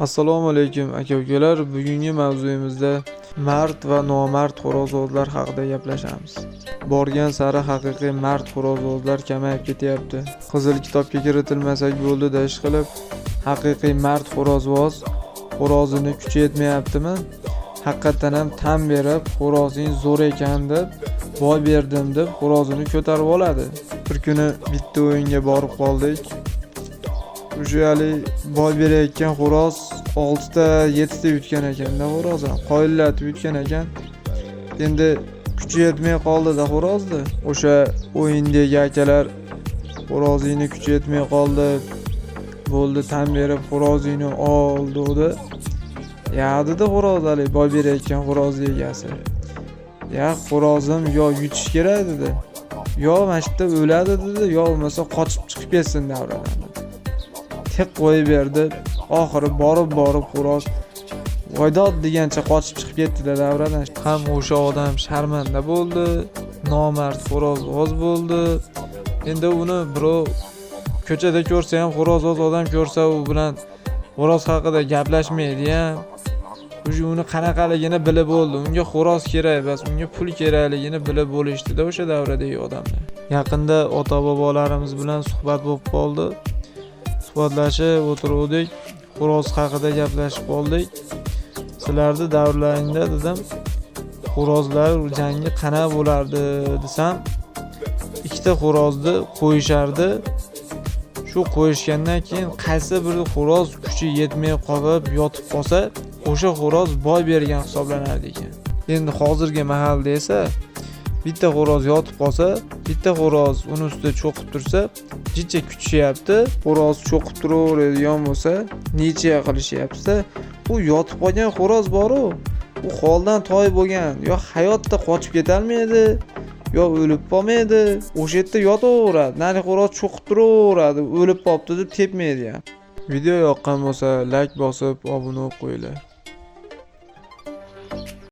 Assalomu alaykum aka-ukalar. Bugungi mavzuyimizda mard va nomard xo'rozlar haqida gaplashamiz. Borgan sari haqiqiy mard xo'rozlar kamayib ketyapti. Qizil kitobga kiritilmasak bo'ldi-da ish qilib, haqiqiy mard xo'rozvoz xo'rozini kuchi yetmayaptimi? Haqiqatan ham tan berib, xo'rozing zo'r ekan deb, boy berdim deb xo'rozini ko'tarib oladi. Bir kuni bitta o'yinga borib qoldik. O'shali boy berayotgan xo'roz 6 ta 7 ta yutgan ekanda xo'roz ham qoyillatib yutgan ekan. Endi kuchi yetmay qoldi-da xo'rozni. O'sha o'yindagi akalar xo'rozingni kuchi yetmay qoldi. Bo'ldi tan berib xo'rozingni ol dedi. Ya dedi xo'rozali boy berayotgan xo'roz egasi. Ya xo'rozim yo yutish kerak dedi. Yo mana shu yerda o'ladi dedi, yo bo'lmasa qochib chiqib ketsin davradan. Tek qo'yib berdi. Oxiri borib xo'roz voydod degancha qochib chiqib ketdi-da davradan. Ham o'sha odam sharmanda bo'ldi, nomard xo'rozvoz bo'ldi. Endi uni birov ko'chada ko'rsa ham, xo'rozvoz odam ko'rsa u bilan xo'roz haqida gaplashmaydi ham. Uni qanaqaligini bilib bo'ldi. Unga xo'roz kerak emas, unga pul kerakligini bilib bo'lishdi-da o'sha davradagi odamlar. Yaqinda ota-bobolarimiz bilan suhbat bo'lib qoldi. Suhbatlashib o'tirdik, xo'roz haqida gaplashib qoldik. Sizlarni davrlaringda dedim, xo'rozlar jangi qana bo'lardi desam, ikkita xo'rozni qo'yishardi. Shu qo'yishgandan keyin qaysi bir xo'roz kuchi yetmay qolib yotib qolsa, o'sha xo'roz boy bergan hisoblanardi ekan. Endi hozirgi mahalda esa bitta xo'roz yotib qolsa, bitta xo'roz uni ustida cho'qib tursa, jicha kuchishyapti. Xo'roz cho'qib turaveradigan bo'lsa, necha qilishyapti. U yotib qolgan xo'roz bor-ku, u holdan toy bo'lgan, yo hayotda qochib ketolmaydi, yo o'lib qolmaydi. O'sha yerda yotaveradi. Nari xo'roz cho'qib turaveradi, o'lib qolibdi deb tepmaydi ham. Video yoqqan bo'lsa, like bosib, obuna bo'lib qo'yinglar.